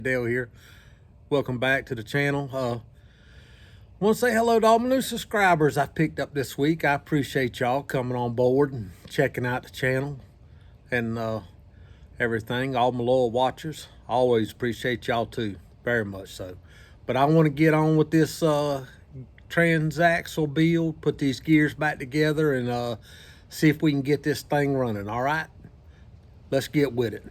Dale here. Welcome back to the channel. Want to say hello to all my new subscribers I picked up this week. I appreciate y'all coming on board and checking out the channel and everything. All my loyal watchers, I always appreciate y'all too, very much so. But I want to get on with this transaxle build, put these gears back together, and see if we can get this thing running. All right, let's get with it.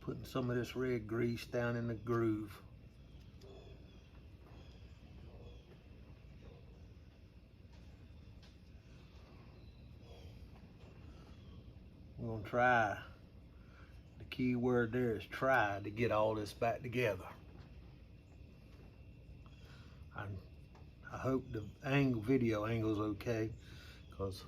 Putting some of this red grease down in the groove. I'm gonna try, the key word there is try, to get all this back together. I hope the video angle's okay, because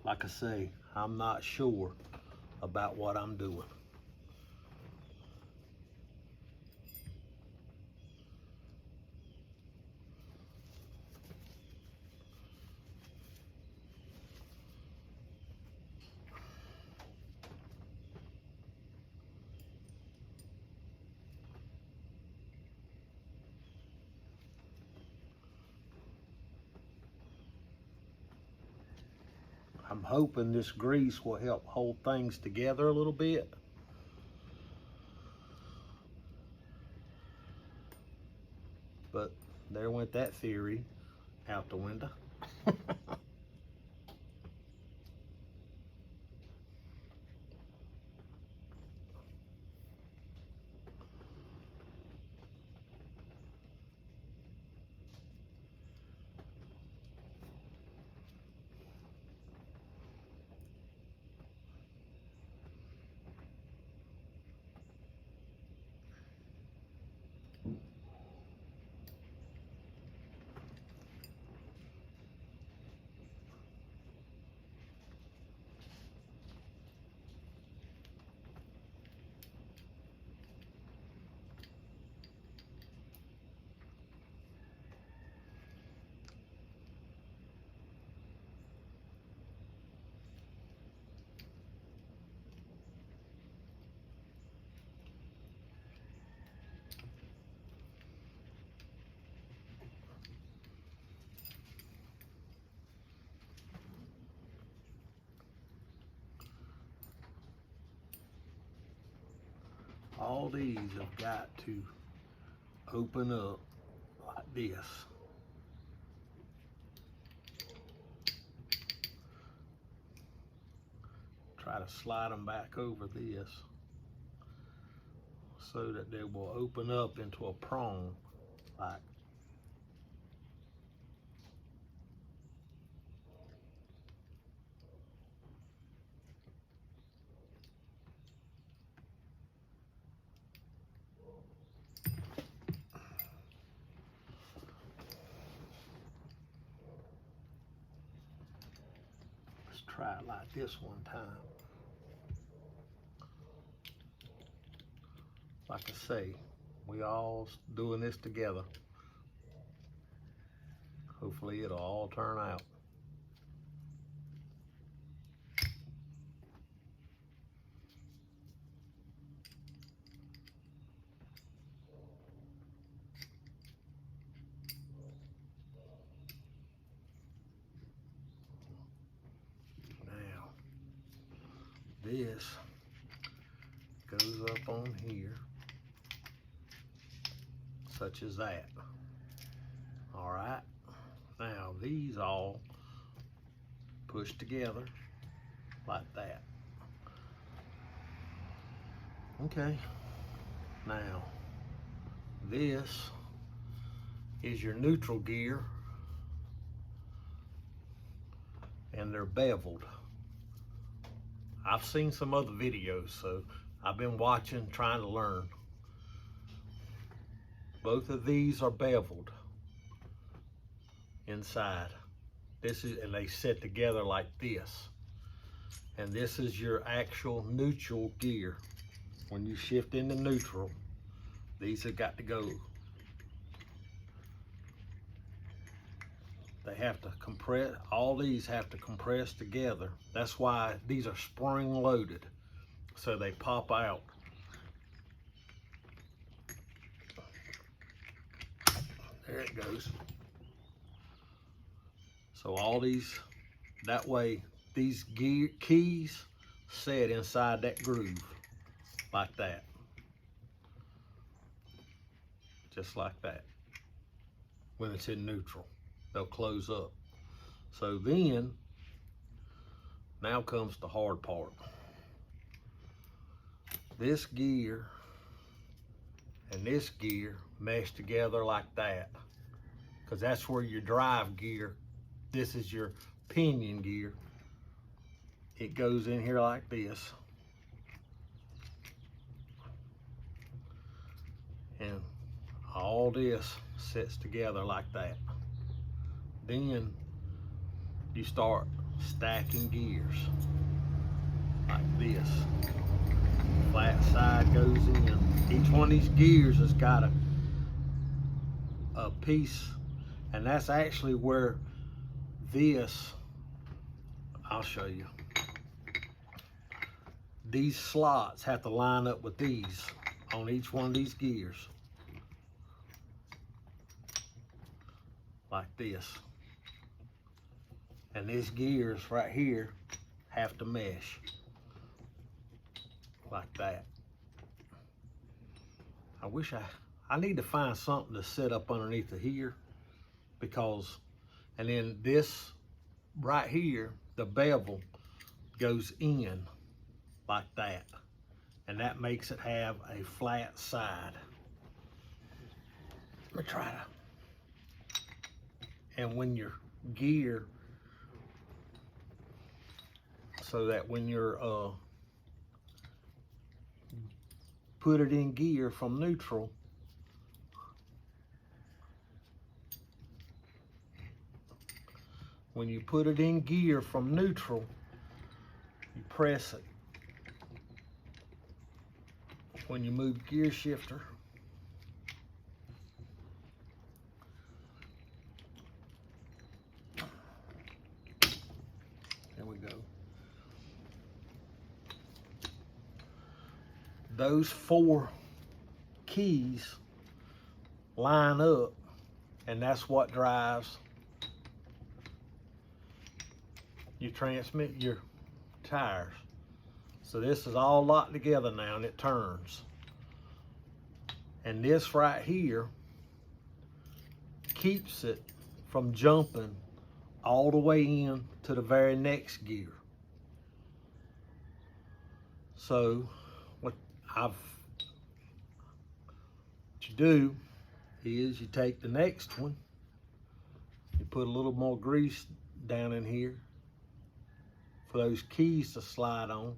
like I say, I'm not sure about what I'm doing. I'm hoping this grease will help hold things together a little bit. But there went that theory out the window. All these have got to open up like this. Try to slide them back over this so that they will open up into a prong like. Let's try it like this one time. Like I say, we all doing this together. Hopefully it'll all turn out. Now, this goes up on here, such as that. All right, now these all push together like that. Okay, now this is your neutral gear, and they're beveled. I've seen some other videos, so I've been watching, trying to learn. Both of these are beveled inside. and they sit together like this. And this is your actual neutral gear. When you shift into neutral, these have got to go. They have to compress, all these have to compress together. That's why these are spring loaded, so they pop out. There it goes. So all these, that way, these keys set inside that groove, like that. Just like that. When it's in neutral, they'll close up. So then, now comes the hard part. This gear and this gear mesh together like that, because that's where your drive gear, this is your pinion gear. It goes in here like this. And all this sits together like that. Then you start stacking gears like this. Flat side goes in. Each one of these gears has got a piece, and that's actually where this, I'll show you. These slots have to line up with these on each one of these gears. Like this. And these gears right here have to mesh like that. I wish I need to find something to set up underneath of here, because, and then this right here, the bevel goes in like that, and that makes it have a flat side. Let me try to, and when your gear, so that when you're put it in gear from neutral, when you put it in gear from neutral, you press it. When you move gear shifter, there we go. Those 4 keys line up, and that's what drives your your tires. So this is all locked together now, and it turns. And this right here keeps it from jumping all the way in to the very next gear. So what you do is you take the next one, you put a little more grease down in here for those keys to slide on.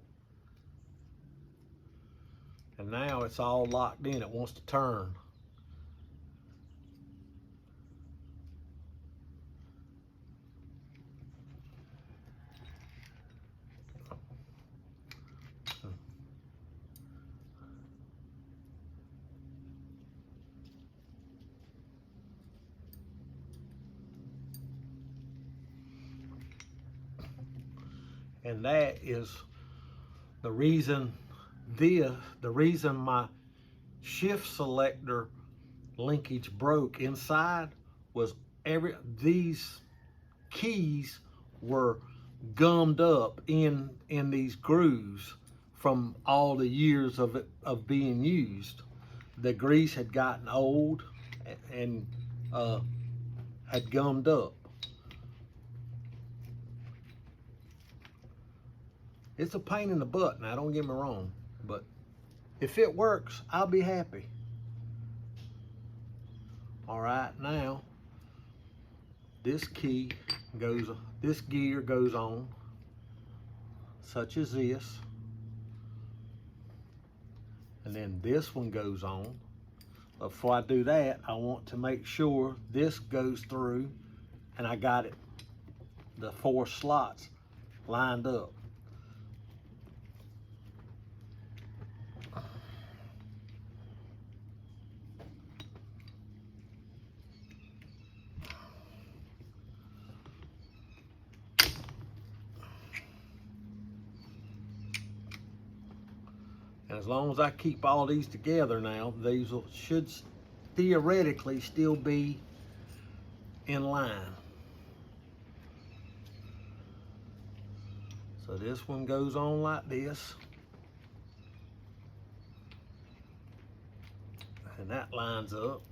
And now it's all locked in, it wants to turn. And that is the reason the reason my shift selector linkage broke inside was these keys were gummed up in these grooves from all the years of being used. The grease had gotten old and had gummed up. It's a pain in the butt, now don't get me wrong, but if it works, I'll be happy. All right, now this gear goes on, such as this, and then this one goes on. But before I do that, I want to make sure this goes through, and I got it the 4 slots lined up. And as long as I keep all these together now, these should theoretically still be in line. So this one goes on like this. And that lines up.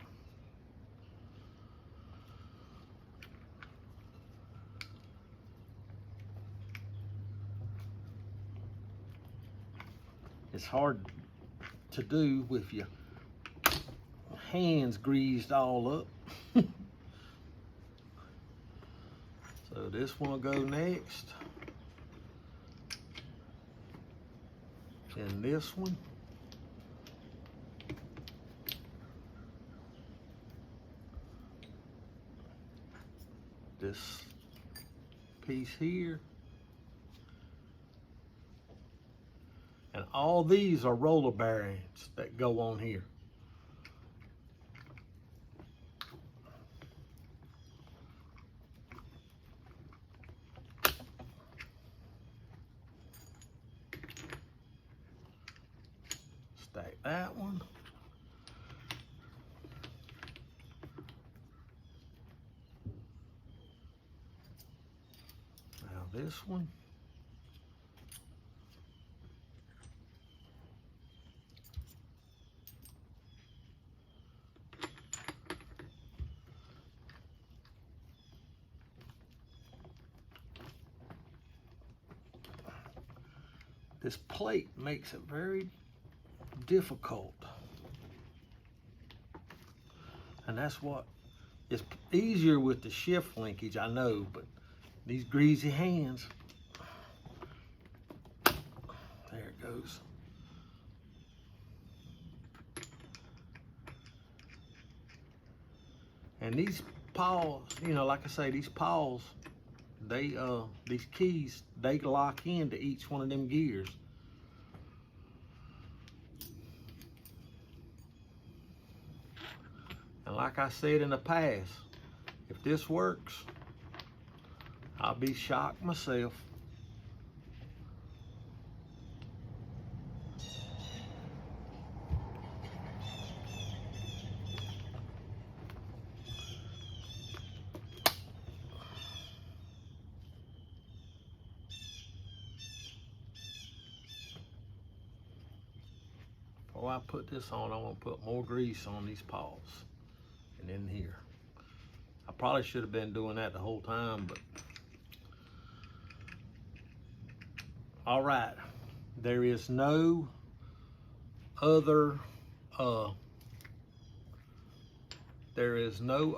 It's hard to do with your hands greased all up. So this one will go next. And this one. This piece here. And all these are roller bearings that go on here. Stack that one. Now this one. This plate makes it very difficult. And that's what is easier with the shift linkage, I know, but these greasy hands, there it goes. And these paws, you know, like I say, these paws, they these keys, they lock into each one of them gears. And like I said in the past, if this works, I'll be shocked myself. Before I put this on, I want to put more grease on these paws and in here. I probably should have been doing that the whole time, but all right. There is no other there is no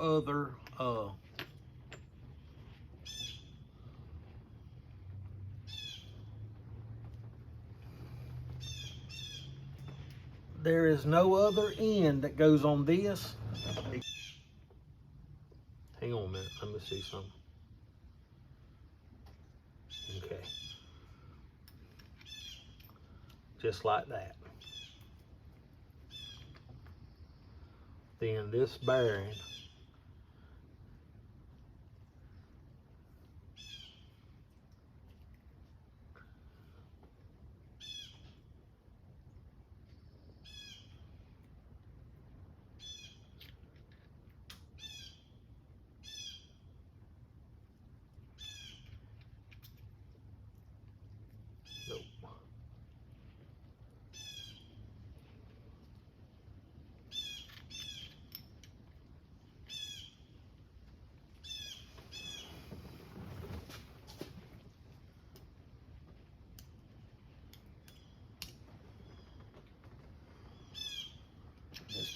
other end that goes on this. Hang on a minute, let me see something. Okay. Just like that. Then this bearing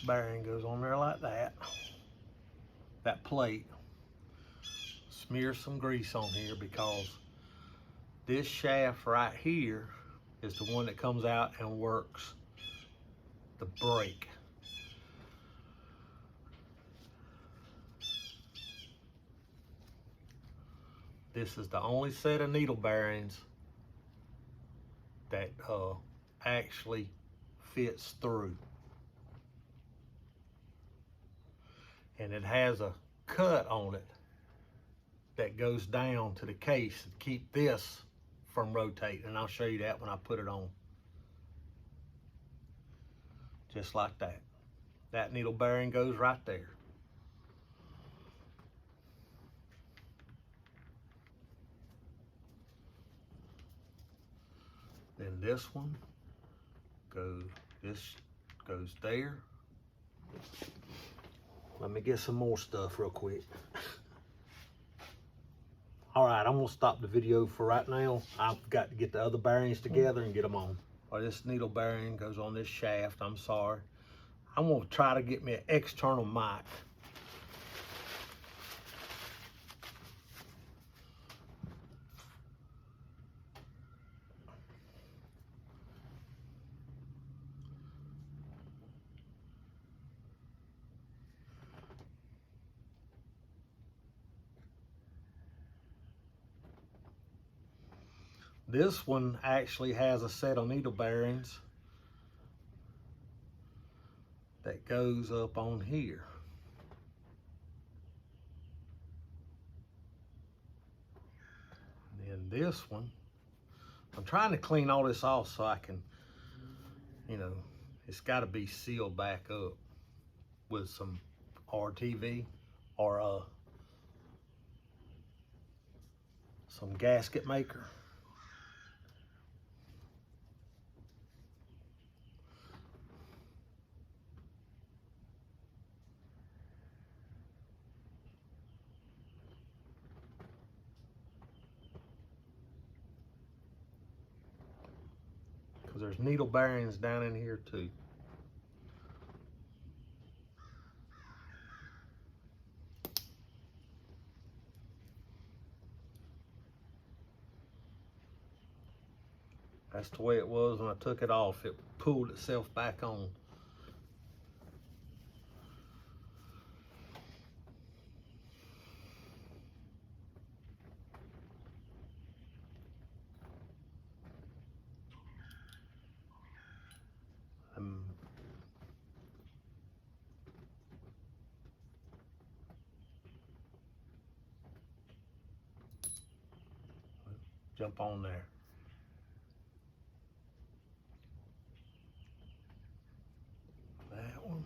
bearing goes on there like that. That plate. Smear some grease on here because this shaft right here is the one that comes out and works the brake. this is the only set of needle bearings that actually fits through. And it has a cut on it that goes down to the case to keep this from rotating. And I'll show you that when I put it on. Just like that. That needle bearing goes right there. Then this one this goes there. Let me get some more stuff real quick. All right, I'm gonna stop the video for right now. I've got to get the other bearings together and get them on. Or this needle bearing goes on this shaft, I'm sorry. I'm gonna try to get me an external mic. This one actually has a set of needle bearings that goes up on here. And then this one, I'm trying to clean all this off so I can, you know, it's got to be sealed back up with some RTV or some gasket maker. Because there's needle bearings down in here too. That's the way it was when I took it off. It pulled itself back on. Jump on there. That one.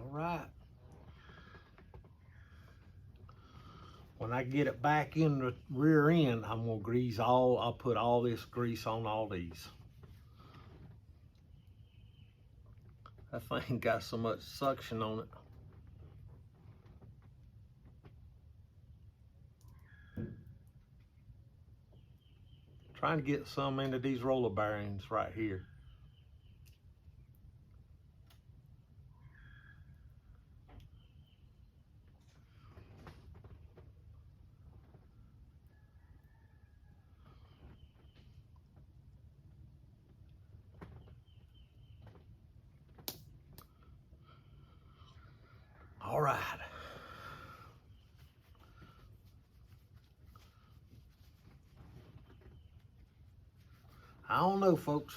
All right. When I get it back in the rear end, I'm gonna grease I'll put all this grease on all these. That thing got so much suction on it. Trying to get some into these roller bearings right here. All right. I don't know, folks.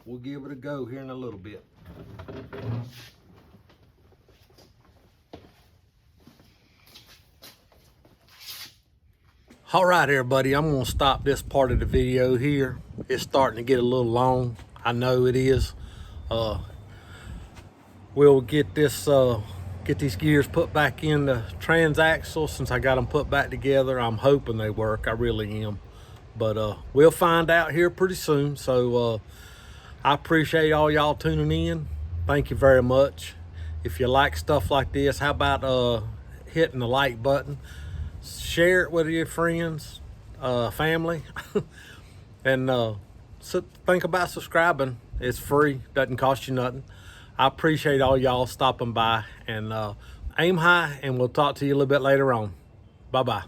We'll give it a go here in a little bit. All right, everybody, I'm gonna stop this part of the video here. It's starting to get a little long. I know it is. We'll get this, get these gears put back in the transaxle. Since I got them put back together, I'm hoping they work. I really am. But we'll find out here pretty soon. So I appreciate all y'all tuning in. Thank you very much. If you like stuff like this, how about hitting the like button. Share it with your friends, family, and so think about subscribing. It's free, doesn't cost you nothing. I appreciate all y'all stopping by, and aim high, and we'll talk to you a little bit later on. Bye-bye.